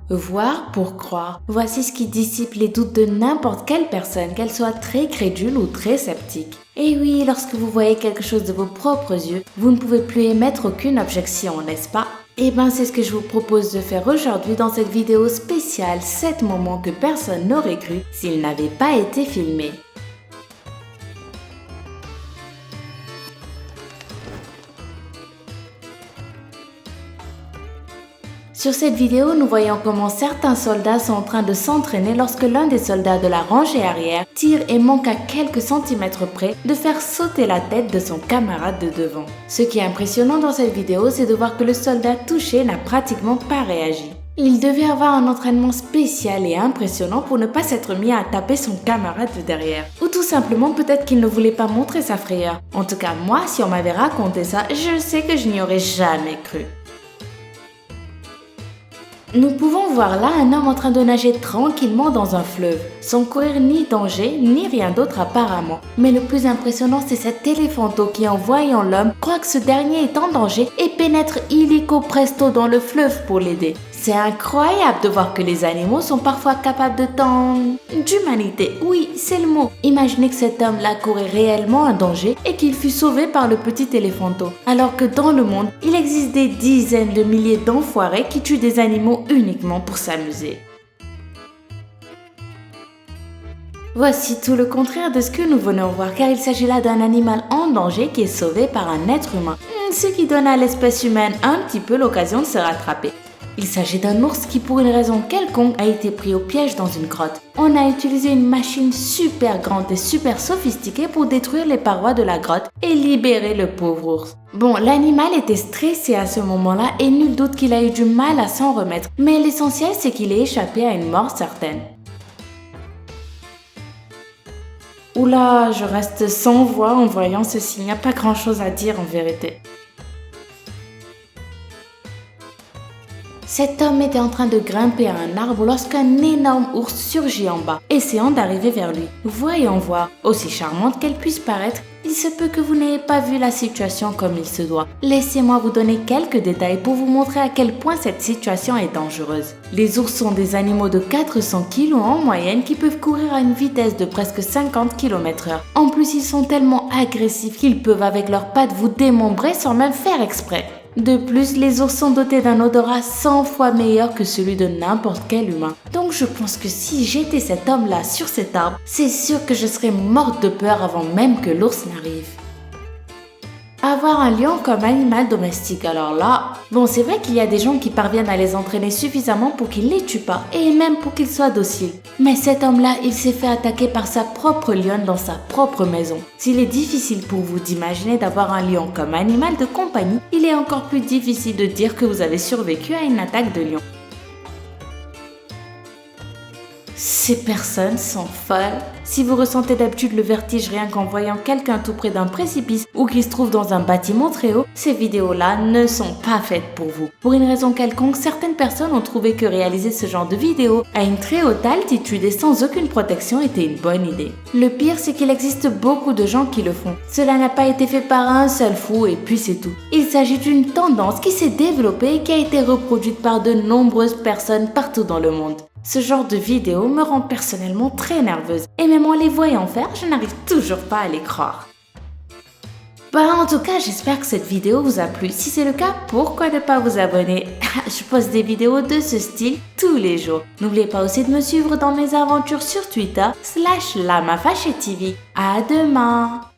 Voir pour croire, voici ce qui dissipe les doutes de n'importe quelle personne, qu'elle soit très crédule ou très sceptique. Et oui, lorsque vous voyez quelque chose de vos propres yeux, vous ne pouvez plus émettre aucune objection, n'est-ce pas? Eh ben c'est ce que je vous propose de faire aujourd'hui dans cette vidéo spéciale 7 moments que personne n'aurait cru s'ils n'avaient pas été filmés. Sur cette vidéo, nous voyons comment certains soldats sont en train de s'entraîner lorsque l'un des soldats de la rangée arrière tire et manque à quelques centimètres près de faire sauter la tête de son camarade de devant. Ce qui est impressionnant dans cette vidéo, c'est de voir que le soldat touché n'a pratiquement pas réagi. Il devait avoir un entraînement spécial et impressionnant pour ne pas s'être mis à taper son camarade de derrière. Ou tout simplement peut-être qu'il ne voulait pas montrer sa frayeur. En tout cas, moi, si on m'avait raconté ça, je sais que je n'y aurais jamais cru. Nous pouvons voir là un homme en train de nager tranquillement dans un fleuve, sans courir ni danger, ni rien d'autre apparemment. Mais le plus impressionnant, c'est cet éléphanteau qui, en voyant l'homme, croit que ce dernier est en danger et pénètre illico presto dans le fleuve pour l'aider. C'est incroyable de voir que les animaux sont parfois capables de tant d'humanité. Oui, c'est le mot. Imaginez que cet homme-là courait réellement un danger et qu'il fut sauvé par le petit éléphanteau. Alors que dans le monde, il existe des dizaines de milliers d'enfoirés qui tuent des animaux uniquement pour s'amuser. Voici tout le contraire de ce que nous venons voir, car il s'agit là d'un animal en danger qui est sauvé par un être humain, ce qui donne à l'espèce humaine un petit peu l'occasion de se rattraper. Il s'agit d'un ours qui, pour une raison quelconque, a été pris au piège dans une grotte. On a utilisé une machine super grande et super sophistiquée pour détruire les parois de la grotte et libérer le pauvre ours. Bon, l'animal était stressé à ce moment-là et nul doute qu'il a eu du mal à s'en remettre, mais l'essentiel c'est qu'il ait échappé à une mort certaine. Oula, je reste sans voix en voyant ceci, il n'y a pas grand-chose à dire en vérité. Cet homme était en train de grimper à un arbre lorsqu'un énorme ours surgit en bas, essayant d'arriver vers lui. Voyons voir, aussi charmante qu'elle puisse paraître, il se peut que vous n'ayez pas vu la situation comme il se doit. Laissez-moi vous donner quelques détails pour vous montrer à quel point cette situation est dangereuse. Les ours sont des animaux de 400 kg en moyenne qui peuvent courir à une vitesse de presque 50 km/h. En plus, ils sont tellement agressifs qu'ils peuvent avec leurs pattes vous démembrer sans même faire exprès. De plus, les ours sont dotés d'un odorat 100 fois meilleur que celui de n'importe quel humain. Donc je pense que si j'étais cet homme-là sur cet arbre, c'est sûr que je serais morte de peur avant même que l'ours n'arrive. Avoir un lion comme animal domestique, alors là, bon c'est vrai qu'il y a des gens qui parviennent à les entraîner suffisamment pour qu'ils les tuent pas, et même pour qu'ils soient dociles. Mais cet homme-là, il s'est fait attaquer par sa propre lionne dans sa propre maison. S'il est difficile pour vous d'imaginer d'avoir un lion comme animal de compagnie, il est encore plus difficile de dire que vous avez survécu à une attaque de lion. Ces personnes sont folles. Si vous ressentez d'habitude le vertige rien qu'en voyant quelqu'un tout près d'un précipice ou qui se trouve dans un bâtiment très haut, ces vidéos-là ne sont pas faites pour vous. Pour une raison quelconque, certaines personnes ont trouvé que réaliser ce genre de vidéos à une très haute altitude et sans aucune protection était une bonne idée. Le pire, c'est qu'il existe beaucoup de gens qui le font. Cela n'a pas été fait par un seul fou et puis c'est tout. Il s'agit d'une tendance qui s'est développée et qui a été reproduite par de nombreuses personnes partout dans le monde. Ce genre de vidéo me rend personnellement très nerveuse et même en les voyant faire, je n'arrive toujours pas à les croire. En tout cas, j'espère que cette vidéo vous a plu. Si c'est le cas, pourquoi ne pas vous abonner? Je poste des vidéos de ce style tous les jours. N'oubliez pas aussi de me suivre dans mes aventures sur Twitter /LamaFashiTV. À demain!